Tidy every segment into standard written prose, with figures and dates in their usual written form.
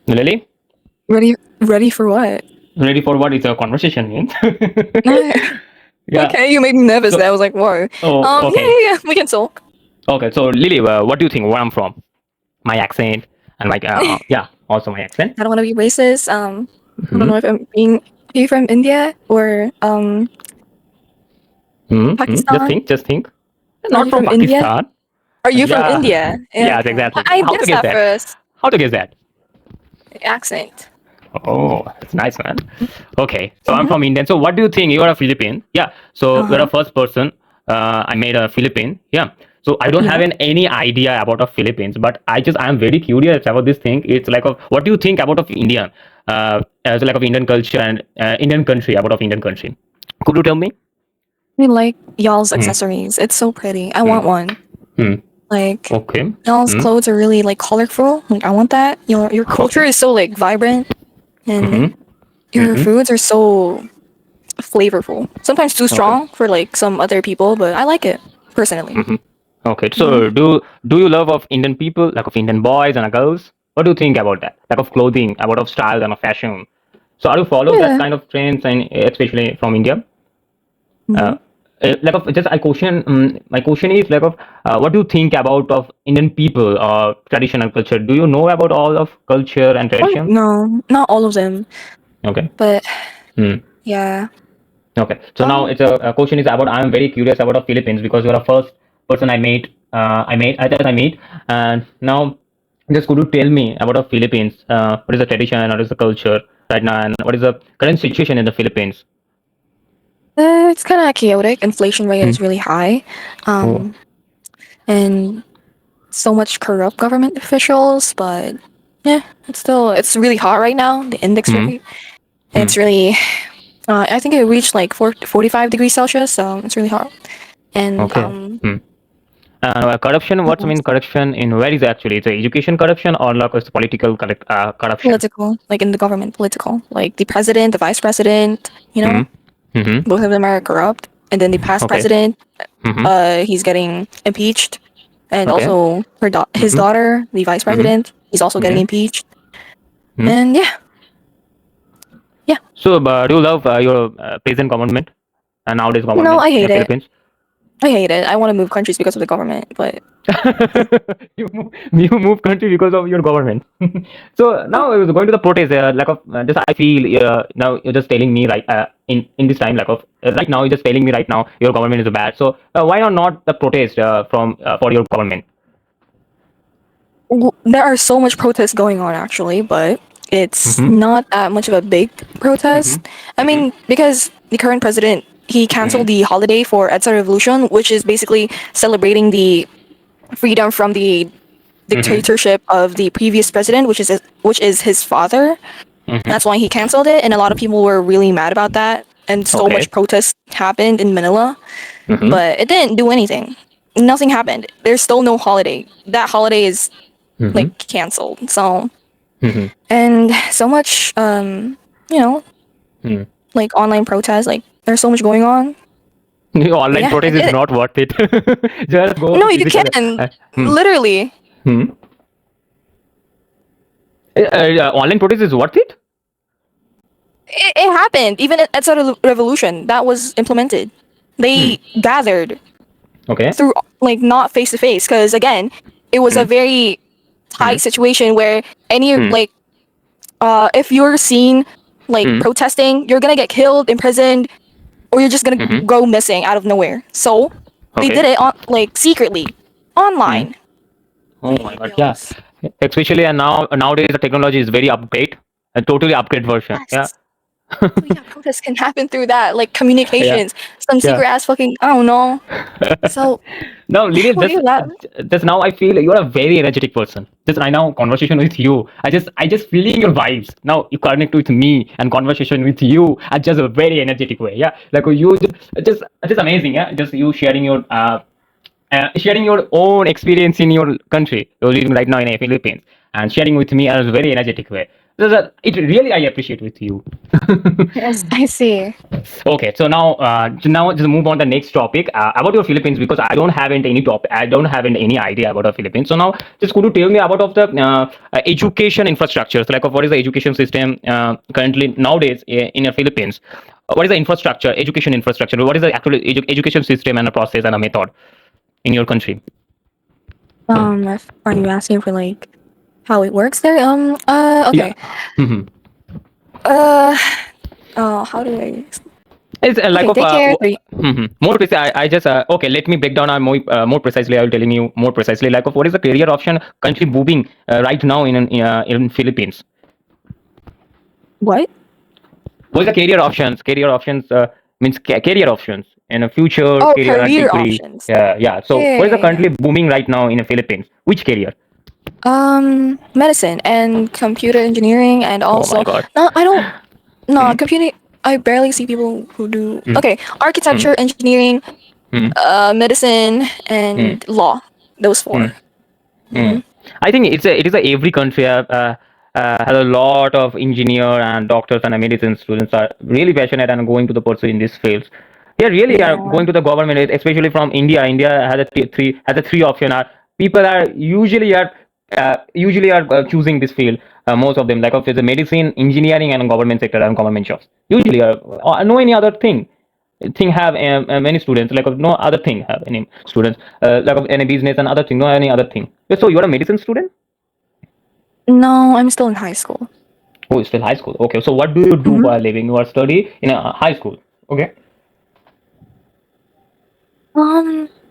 Lily, Ready for what? ready for what is a conversation means? Yeah. Okay, you made me nervous So, there. I was like, whoa. oh, Yeah, okay. yeah, yeah. We can talk. Okay. So, Lily, what do you think? Where I'm from? My accent and like, I yeah, also my accent. don't want to be racist. I don't Hmm. know if I'm being. Are you from India or Just Pakistan? think, just think. Are Not you from from India? Pakistan. Are you from Yeah. India? Yeah. Yes, exactly. I How to guessed guess that that? first. How to guess that? Accent. Oh, that's nice, man. Okay, so I'm Mm-hmm. from India. So what do you think? You are a Philippine. Yeah. So you're Uh-huh. the first person. I made a Philippine. Yeah. So I don't have Yeah. any idea about the Philippines, but I am very curious about this thing. It's like of what do you think about of India, as like of Indian culture and Indian country about of Indian country? Could you tell me? I like y'all's Hmm. accessories. It's so pretty. I Hmm. want one. Hmm. Like Okay. y'all's Hmm. clothes are really like colorful. Like I want that. Your culture Okay. is so like vibrant and Hmm. your Hmm. foods are so flavorful. Sometimes too Okay. strong for like some other people, but I like it personally. Hmm. Okay. Hmm. So do you love of Indian people, like of Indian boys and girls? What do you think about that? Like of clothing, about of style and of fashion. So are you follow that Yeah. kind of trends and especially from India? Hmm. Uh, like of just I question my question is like of what do you think about of Indian people or traditional culture? Do you know about all of culture and Oh, tradition? no, not all of them, Okay. but Hmm. yeah. Okay. So now Um, it's a question is about I'm very curious about the Philippines because you're the first person I made. I meet, and now just could you tell me about the Philippines? What is the tradition? What is the culture right now? And what is the current situation in the Philippines? it's kind of chaotic. Inflation rate Hmm. is really high, Oh. um, and so much corrupt government officials. But yeah, it's really hot right now. The index Hmm. rate. Hmm. It's really. I think it reached like 45 degrees Celsius, so it's really hot. And Okay. Hmm. And corruption. what What's else? mean corruption in where is it actually? It's a education corruption or like it's political corruption? Political, like in the government, political. Like the president, the vice president, Hmm. Hmm. both of them are corrupt. And then the past Okay. president, Hmm. he's getting impeached. And Okay. also his Hmm. daughter, the vice Hmm. president, he's also getting Hmm. impeached. Hmm. And yeah, yeah. So, do you love your present government and nowadays No, government I in hate the it. Philippines? I hate it. I want to move countries because of the government, but You move country because of your government. So oh, now I was going to the protest. Like of just I feel now you're just telling me right in this time like of right now you're just telling me right now your government is bad. So why not the protest from for your government? there are so much protests going on actually, but it's Mm-hmm. not that much of a big Mm-hmm. protest. I Mm-hmm. mean, because the current president he Mm-hmm. canceled the holiday for EDSA Revolution, which is basically celebrating the freedom from the Mm-hmm. dictatorship of the previous president, which is his father. Mm-hmm. That's why he canceled it, and a lot of people were really mad about that, and so Okay. much protest happened in Manila, Mm-hmm. but it didn't do anything. Nothing happened. There's still no holiday. That holiday is Mm-hmm. like canceled. So Mm-hmm. and so much you know Mm-hmm. like online protests. Like there's so much going on. But Online yeah, protest is not worth it. Just go no, you physical. can Hmm. literally. Hmm. Online protest is worth it? It happened. Even at the revolution, that was implemented. Hmm. They gathered Okay. through like not face to face because again, it was a Hmm. very Hmm. tight situation where any Hmm. like if you're seen like Hmm. protesting, you're gonna get killed, imprisoned, or you're just gonna Hmm. go missing out of nowhere. So they Okay. did it on like secretly Hmm. online. Oh my God. Yeah. Videos. Especially and now nowadays the technology is very upgrade, a totally upgrade version. Yeah. Yes. So yeah, protests can happen through that, like Yeah. communications, some Yeah. secret ass fucking I don't know. So No, Lily, what do you got? just now I feel you're a very energetic person. Just right now, conversation with you, I just feeling your vibes. Now you connect with me and conversation with you at just a very energetic way. Yeah, like you just amazing. Yeah, just you sharing your own experience in your country. You're living right now in the Philippines and sharing with me in a very energetic way. It really I appreciate with you. Yes, I see. Okay, so now just move on to the next topic about your Philippines, because I don't have any topic. I don't have any idea about the Philippines. So now, just could you tell me about of the education infrastructures, like of what is the education system currently nowadays in the Philippines? What is the infrastructure, education infrastructure? What is the actual education system and a process and a method in your country? Are you asking for like how it works there? Yeah. Okay. Mhm. Uh, how do I? It's like Okay, of daycare. more precisely. I just okay. Let me break down more precisely. I will telling you more precisely like of what is the career option currently booming right now in Philippines. What? What is the career options? Career options means career options and a future Oh, career and career degree. options. Yeah, yeah. So what is the Yeah. currently booming right now in the Philippines? Which career? Medicine and computer engineering, and Oh my also God. no, I don't. No, Hmm. computing. I barely see people who do. Hmm. Okay, Hmm. architecture, engineering, Hmm. medicine, Hmm. and law. Those Hmm. four. Hmm. Mm-hmm. I think it is every country has a lot of engineer and doctors and medicine students are really passionate and going to the pursue in these fields. They really are Yeah. going to the government, especially from India. India has a three option. People are usually are choosing this field. Most of them, like of the medicine, engineering, and government sector and government jobs. Usually, no any other thing have many students like no other thing have any students like of any business and other thing, no any other thing. So you're a medicine student. No, I'm still in high school. Oh, still high school. Okay, so what do you do Mm-hmm. while living? You are study in a high school. Okay.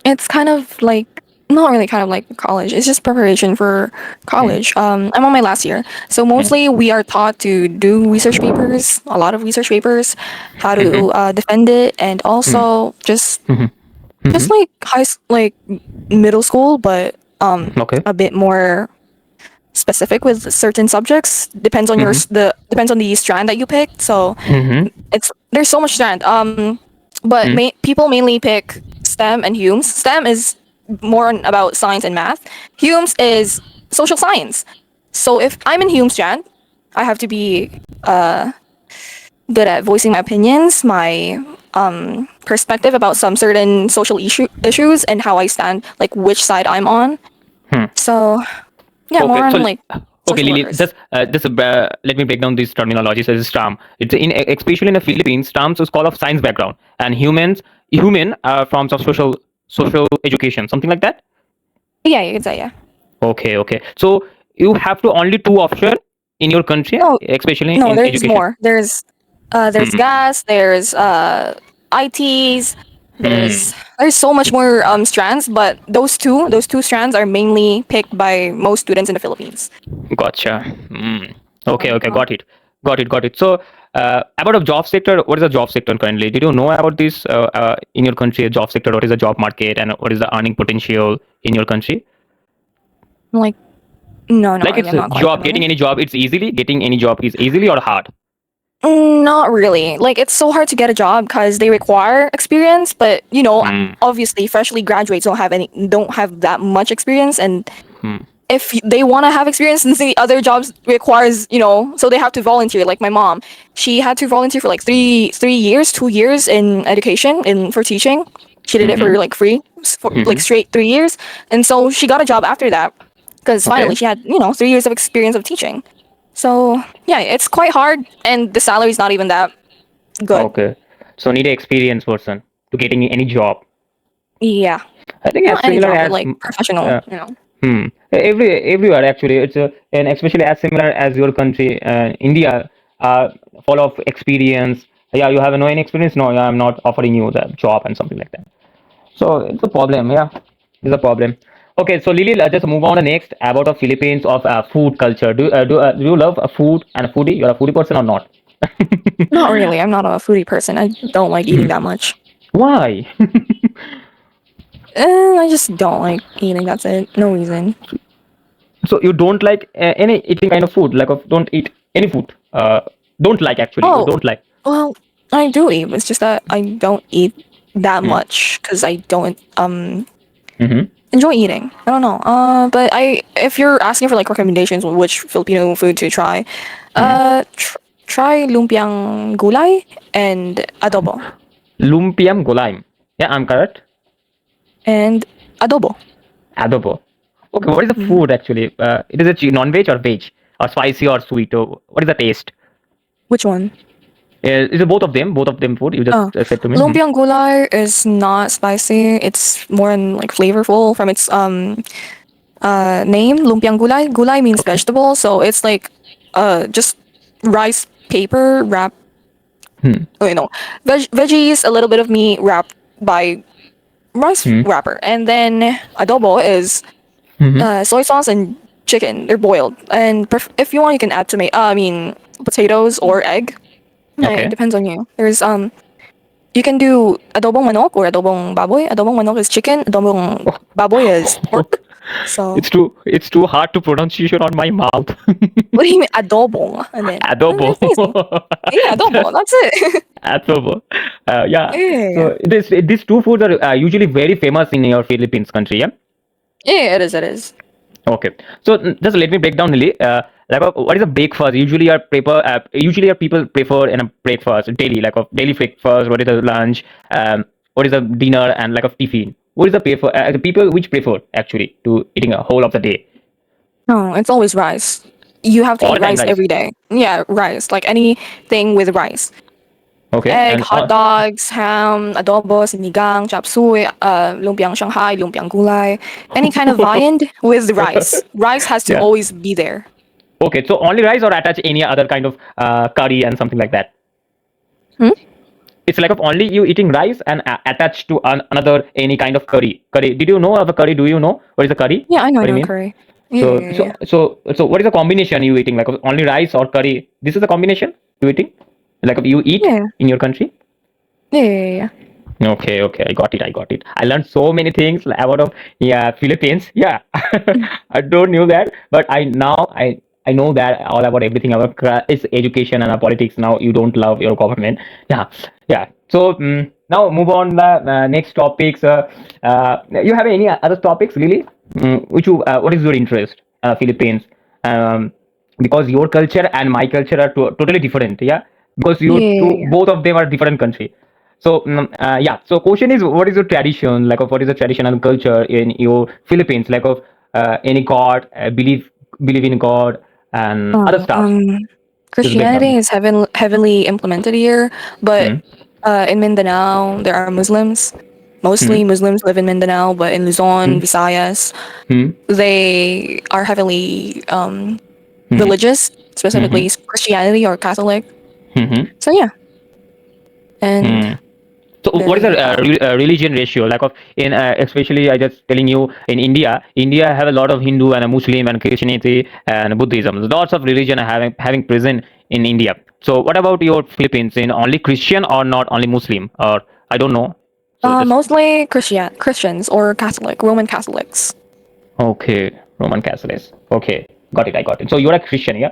It's kind of like not really kind of like college. It's just preparation for Hmm. college. I'm on my last year, so Hmm. mostly we are taught to do research papers, a lot of research papers, how Hmm. to defend it, and Hmm. also just Hmm. Hmm. just like like middle school, but Okay. a bit more specific with certain subjects. Depends on Hmm. depends on the strand that you picked. So Hmm. it's there's so much strand. But Hmm. people mainly pick STEM and Humes. STEM is more about science and math. Humes is social science. So if I'm in Humes strand, I have to be good at voicing my opinions, my perspective about some certain social issues, and how I stand, like which side I'm on. Hmm. So yeah, more Okay, so on like okay, social Lily, workers. just let me break down this terminology. So, this term, it's in especially in the Philippines, terms is called of science background, and human from some social education, something like that. Yeah, you could say yeah. Okay, okay. So you have to only two option in your country, No, especially no, in there's education. more. There's Hmm. gas, there's ITs, Hmm. there's so much more strands, but those two strands are mainly picked by most students in the Philippines. Gotcha. Hmm. Okay, okay, Uh-huh. got it. So about a job sector, what is the job sector currently? Did you know about this in your country? A job sector, what is the job market, and what is the earning potential in your country? Like no, not Like really. it's I'm a not quite job, familiar. getting any job, it's easily getting any job is easily or hard. Not really. Like it's so hard to get a job because they require experience, but Hmm. obviously freshly graduates don't have that much experience, and Hmm. if they want to have experience and the other jobs requires so they have to volunteer. Like my mom, she had to volunteer for like 3 years, 2 years in education in for teaching. She did it Hmm. for like free for like Hmm. straight 3 years, and so she got a job after that because finally Okay. she had 3 years of experience of teaching. So yeah, it's quite hard, and the salary's not even that good. Okay. So need an experienced person to getting any job. Yeah, I think as not any similar job, but as like professional. uh, everywhere actually and especially as similar as your country, India, full of experience. Yeah, you have no any experience. No, yeah, I'm not offering you the job and something like that. So it's a problem. Yeah, it's a problem. Okay, so Lily, let's just move on to next about the Philippines of food culture. Do you love food and a foodie? You're a foodie person or not? Not really. I'm not a foodie person. I don't like eating that much. Why? I just don't like eating. That's it. No reason. So you don't like any eating kind of food, like of don't eat any food. Don't like actually. You Oh, don't like. well, I do eat. It's just that I don't eat that Hmm. much because I don't. Mm-hmm. enjoy eating. I don't know. But if you're asking for like recommendations on which Filipino food to try, try lumpiang gulay and adobo. Lumpiam gulaim. Yeah, I'm correct. And adobo. Adobo. Okay, what is the Mhm. food actually? It is a non-veg or veg or spicy or sweet? Or what is the taste? Which one? Is it both of them? Both of them food you just Oh, said to me. lumpiang gulay is not spicy. It's more like flavorful from its name. Lumpiang gulay. Gulay means Okay. vegetable, so it's like just rice paper wrap. Hmm. Oh, wait, no, veggies, a little bit of meat wrapped by rice Hmm. wrapper, and then adobo is Hmm. soy sauce and chicken. They're boiled, and if you want, you can add tomato. I mean potatoes or egg. It Okay. depends on you. There's you can do adobong manok or adobong baboy. Adobong manok is chicken. Adobong baboy is pork. So It's too hard to pronunciation on my mouth. what do you mean adobong? And then Adobo. it's easy. Yeah, adobo. That's it. Adobo. Yeah. Yeah, So these two foods are usually very famous in your Philippines country. Yeah. yeah, it is. It is. Okay. So just let me break down, Lily. Like, what is a breakfast? Usually, our people prefer in a breakfast daily, like a daily breakfast. What is the lunch? What is the dinner and like a tiffin? What is the prefer? The people which prefer actually to eating a whole of the day, No, it's always rice. You have to all eat the time rice rice. every day. Yeah, rice. Like anything with rice. Okay. Egg, And hot dogs, ham, adobo, sinigang, chop suey, lumpiang Shanghai, lumpiang gulay, any kind of viand with rice. Rice has to yeah. always be there. Okay. So only rice or attach any other kind of curry and something like that. Hmm? It's like of only you eating rice and attached to another any kind of curry. Curry. Did you know of a curry? Do you know what is a curry? Yeah, I What do you know mean? curry. Yeah, So yeah, so yeah. so so what is the combination you eating? Like only rice or curry? This is the combination you eating? Like you eat Yeah, in your country? yeah, yeah, yeah. Okay, okay, I got it, I got it. I learned so many things about of yeah Philippines. Yeah, I don't knew that, but I know that all about everything about its education and politics. Now you don't love your government. Yeah, yeah. So now move on the next topics. You have any other topics really? Which you what is your interest? Philippines. Um, because your culture and my culture are totally different. Yeah, because Yeah, you yeah, two yeah. both of them are different country. So yeah. So question is, what is your tradition? Like, of what is the tradition and culture in your Philippines? Like, of any god, believe in God and other Oh, stuff. Just break Christianity down. is heavily implemented here, but Hmm. in Mindanao there are Muslims. Mostly Hmm. Muslims live in Mindanao, but in Luzon, Hmm. Visayas, Hmm. they are heavily Hmm. religious, Hmm. specifically Christianity or Catholic. Hmm. So yeah, and Hmm. So what is the then religion ratio like of in especially I just telling you in India. India have a lot of Hindu and a Muslim and Christianity and Buddhism. Lots of religion are having present in India. So what about your Philippines? In only Christian or not only Muslim or I don't know. So just mostly Christians or Catholic, Roman Catholics. okay, Roman Catholics. Okay, got it. I got it. So you're a Christian, yeah?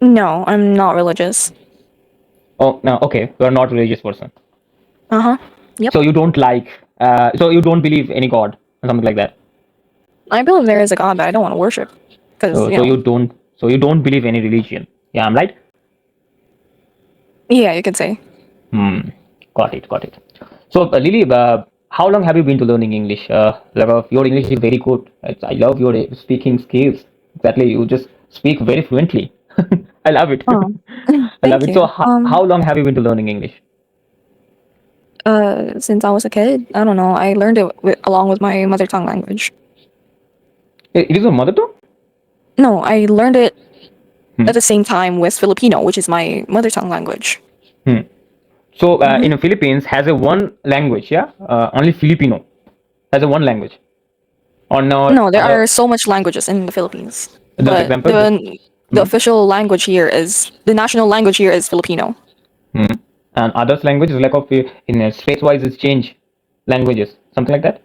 No, I'm not religious. Oh no, okay. You're not religious person. Uh huh. Yep. So you don't like. So you don't believe any god or something like that. I believe there is a God, but I don't want to worship because So you don't believe any religion. Yeah, I'm right. yeah, you could say. Hmm. Got it. Got it. So, Lily, how long have you been to learning English? Like, your English is very good. I love your speaking skills. Exactly, you just speak very fluently. I love it. Oh, I love thank it. you. So, how long have you been to learning English? Since I was a kid, I don't know. I learned it along with my mother tongue language. It is a mother tongue. No, I learned it Hmm. at the same time with Filipino, which is my mother tongue language. Hmm. So, Hmm. in the Philippines, has a one language. Yeah, only Filipino has a one language. Or no No, there other. are so much languages in the Philippines, Just but example. Just. the Hmm. official language here is the national language here is Filipino. Hmm. And others languages like of in states wise it's change languages something like that.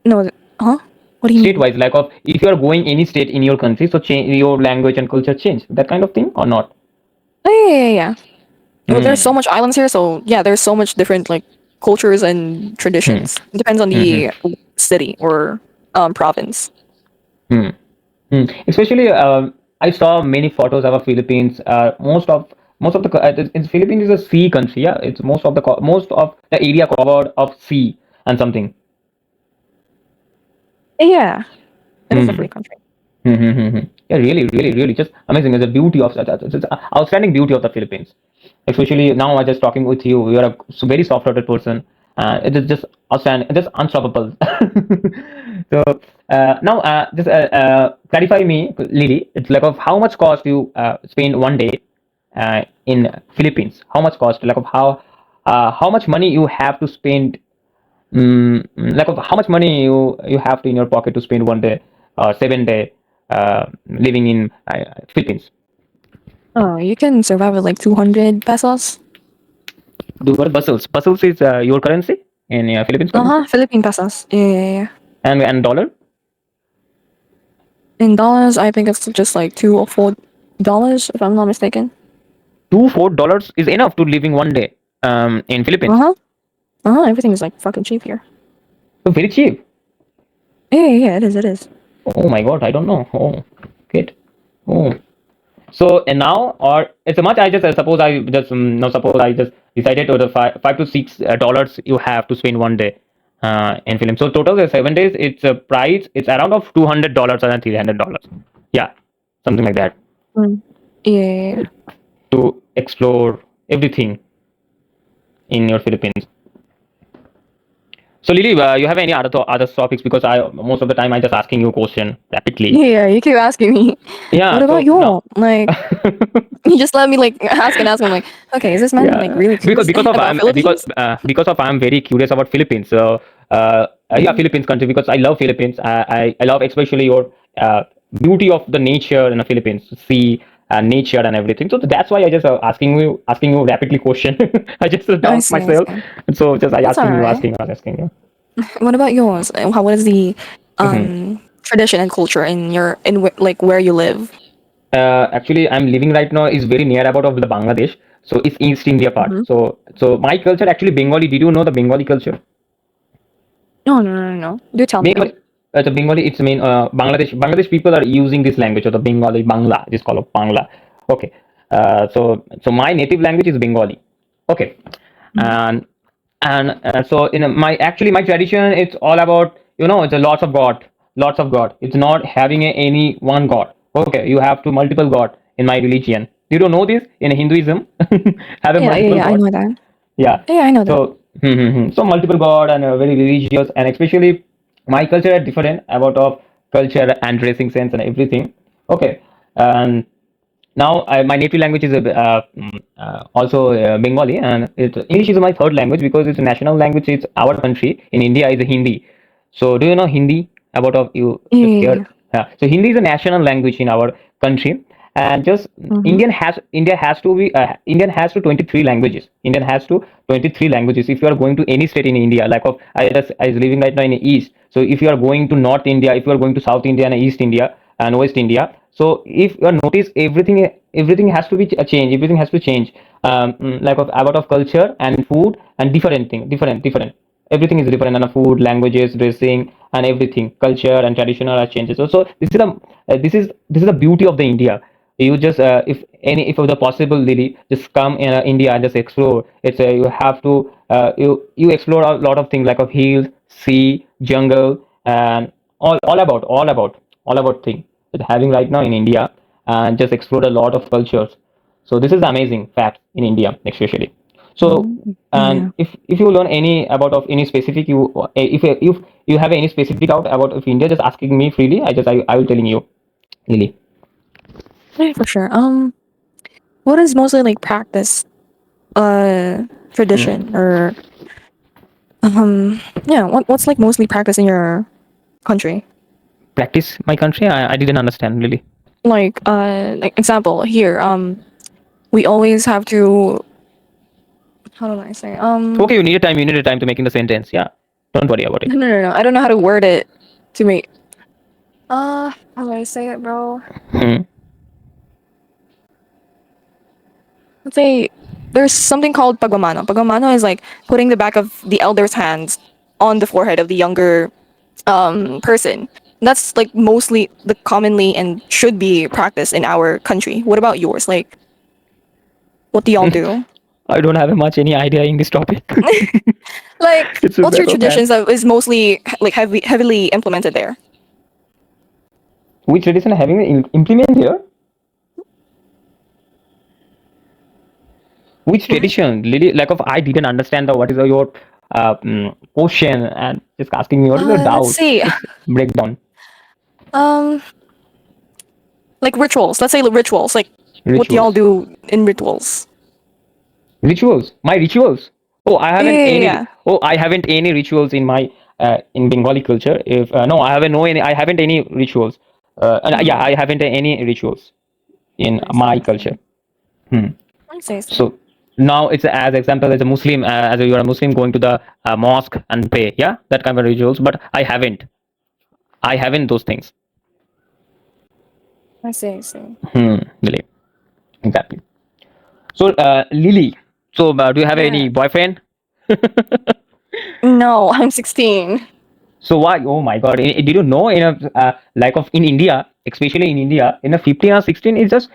No, huh? What do you State mean? wise like of if you are going any state in your country so change your language and culture change that kind of thing or not. Oh, yeah, yeah, yeah. Well, there's so Hmm. much islands here, so yeah, there's so much different like cultures and Hmm. traditions. It depends on Hmm. the city or province. Hmm. Especially, I saw many photos of the Philippines. Most of the Philippines is a sea country. Yeah, it's most of the area covered of sea and something. Yeah, it is a Hmm. free country. Yeah, really, just amazing. It's a beauty of it's a outstanding beauty of the Philippines. Especially now, I just talking with you. You are a very soft-hearted person. It is just outstanding, just unstoppable. So now, just clarify me, Lily. It's like of how much cost you spend one day in Philippines? How much cost? Like of how much money you have to spend like of how much money you have to in your pocket to spend one day or 7 day living in Philippines. Oh, you can survive with like 200 pesos. Do what bustles? Bustles is your currency in Philippines Uh currency huh. Philippine pesos. Yeah, yeah, yeah. and dollar. In dollars, I think it's just like $2 or $4, if I'm not mistaken. $2 $4 is enough to living one day in Uh Philippines. huh. Uh huh. Everything is like fucking cheap here. So very cheap. Yeah, yeah, yeah. It is. It is. Oh my god, I don't know. Oh, good. Oh, so and now, or it's a much. I just suppose I just now suppose I just decided to the $5 to $6 you have to spend one day in film. So total is 7 days. It's a price. It's around of $200 and $300. Yeah, something like that Mm. Yeah, yeah, yeah. to explore everything in your Philippines. So Lily, you have any other topics? Because I most of the time I just asking you question rapidly. Yeah, you keep asking me. What Yeah. about So you? now. Like, you just let me like ask and ask. I'm like, okay, is this man like Yeah, really curious about Philippines? because of I'm very curious about Philippines. So yeah, Mm. Philippines country because I love Philippines. I love especially your beauty of the nature in the Philippines, sea nature and everything. So that's why I just asking you rapidly question. I just I doubt see. I myself, see. so just I That's all asking you right. asking you. What about yours? What is the Mhm. tradition and culture in like where you live? Actually, I'm living right now is very near about of the Bangladesh. So it's East India part. Mm-hmm. So my culture actually Bengali. Did you know the Bengali culture? No, no, no, no, no. Do tell me though. Bengali, the Bengali, it's mean Bangladesh people are using this language or the Bengali Bangla. It is called Bangla. Okay, so my native language is Bengali. Okay, Mm. and so in my actually my tradition it's all about it's a lots of God. It's not having any one God. Okay, you have to multiple God in my religion. You don't know this in Hinduism have a Yeah, yeah, multiple yeah. I God. know that. Yeah. Yeah, I know that. So multiple god and very religious and especially my culture are different about of culture and dressing sense and everything. Okay, and now my native language is also Bengali and English is my third language because it's a national language. It's our country in India is a Hindi. So do you know Hindi? About of you Yeah, just yeah, yeah. heard? Yeah. So Hindi is a national language in our country, and just Mm-hmm. India has to be Indian has to 23 languages. Indian has to 23 languages. If you are going to any state in India, like of I was living right now in the East. So if you are going to North India, if you are going to South India and East India and West India, so if you notice everything has to be a change. Everything has to change. Like of about of culture and food and different thing, different. Everything is different and the food, languages, dressing, and everything, culture and traditional are changes. So this is the beauty of the India. You just if it was possible, Lily, just come in India and just explore. It's you have to you explore a lot of things like of hills, sea, jungle, and all about thing that having right now in India and just explore a lot of cultures. So this is the amazing fact in India, especially. So Mm-hmm. and Yeah. if you learn any about of any specific you if you have any specific doubt about of India, just asking me freely. I will telling you, Lily. Yeah, for sure. What is mostly like practice, tradition or yeah, what's like mostly practice in your country? Practice my country. I didn't understand really. Like example here, we always have to, how do I say, Okay, you need a time to making the sentence. Yeah, don't worry about it. no, no, no, no, I don't know how to word it to make, how do I say it, bro? Hmm. Let's say there's something called pagmamano. Pagmamano is like putting the back of the elder's hands on the forehead of the younger person. That's like mostly the commonly and should be practiced in our country. What about yours? Like, what do y'all do? I don't have much any idea in this topic. Like, It's a what's your matter of man. traditions that is mostly like heavily implemented there? Which tradition having implement here? Which tradition? Lily, like of I didn't understand the what is your question and just asking me what is your Let's doubt. see. Just break down Um, like rituals. Let's say rituals. Like, what do y'all rituals. do in rituals? Rituals. My rituals. Oh, I Yeah, haven't yeah, any. yeah. Oh, I haven't any rituals in my in Bengali culture. If no, I haven't no any. I haven't any rituals. Yeah, I haven't any rituals in I see, my I see. culture. Hmm. I see, I see. So now it's as example as a Muslim, as you are a Muslim going to the mosque and pray. Yeah, that kind of rituals. But I haven't. I haven't those things. I see, I see. Lily. Exactly. So Lily. So do you have any Yeah. boyfriend? No, I'm 16. So why? Oh my God! Did you know in a like of in India, especially in India, in a 15 or 16, it's just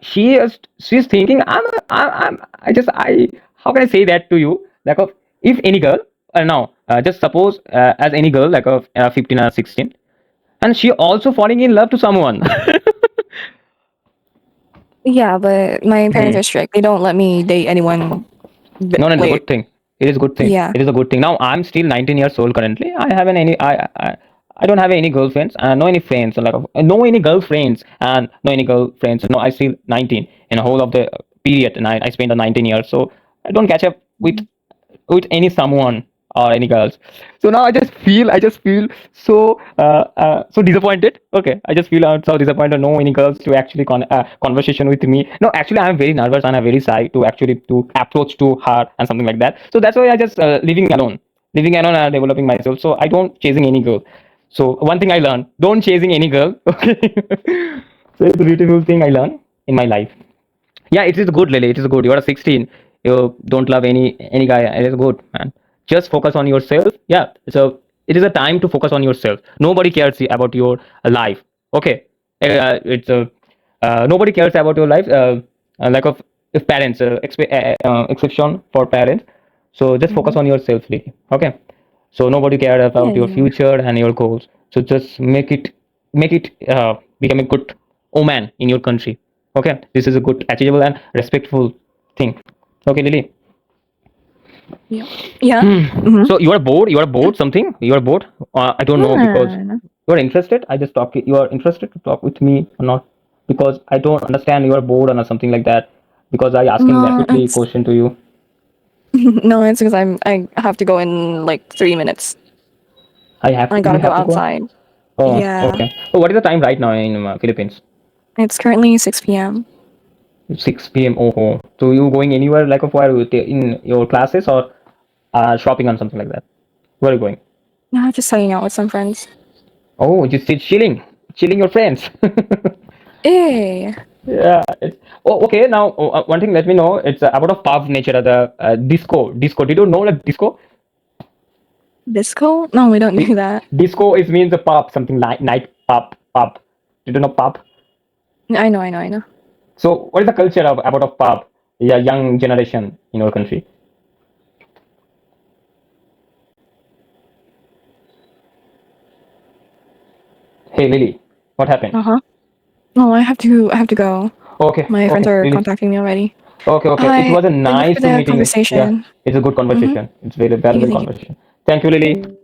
she's thinking I just I how can I say that to you? Like of if any girl now just suppose as any girl like of 15 or 16, and she also falling in love to someone. Yeah, but my parents are strict. They don't let me date anyone. No, no, it's a Like, good thing. It is a good thing. yeah. It is a good thing. Now I'm still 19 years old currently. I haven't any. I don't have any girlfriends. No any friends. Like no any girlfriends and no any girlfriends. No, I still 19 in the whole of the period, and I spent the 19 years. So I don't catch up with any someone or any girls. So now I just feel so so disappointed. Okay, I just feel so disappointed. No any girls to actually conversation with me. No, actually I'm very nervous and I'm very shy to actually to approach to her and something like that. So that's why I just living alone and developing myself. So I don't chasing any girl. So one thing I learned: don't chasing any girl. Okay. So it's a beautiful thing I learned in my life. Yeah, it is good, Lily. It is good. You are 16. You don't love any guy. It is good, man. Just focus on yourself. Yeah. So it is a time to focus on yourself. Nobody cares about your life. Okay. It's a nobody cares about your life. Like of if parents exception for parents. So just focus Mhm. on yourself, Lily. Okay. So nobody cares Yeah, about your yeah. future and your goals. So just make it become a good omen in your country. Okay, this is a good achievable and respectful thing. Okay, Lily. Yeah. Yeah. Mm-hmm. So you are bored something, you are bored. I don't know because Yeah. you are interested. I just talk, you are interested to talk with me or not, because I don't understand you are bored or something like that, because I asking No, rapidly it's question to you. no, it's because I have to go in like 3 minutes. I have I to, you gotta go have to go. outside. Oh, Yeah. okay. So what is the time right now in Philippines? It's currently 6 p.m. 6 p.m. Oh, so you going anywhere like of where in your classes or shopping and something like that? Where are you going? Nah, just hanging out with some friends. Oh, just sit chilling your friends. Hey, Yeah. Oh, okay. Now, one thing, let me know. It's about a pub nature, the disco. Disco. Did you know like disco? disco? No, we don't do that. Disco is means a pub, something like night pub. Did you know pub? I know, I know, I know. So, what is the culture of about a pub? Yeah, young generation in our country. Hey, Lily, what happened? Uh huh. No, I have to go. Okay, My friends okay, are Lily. contacting me already. Okay, okay. It Hi, was a thank you nice for to the meeting you. Yeah, conversation. it's a good Mm-hmm. conversation. It's very Thank you, valuable thank you. conversation. Thank you, Lily.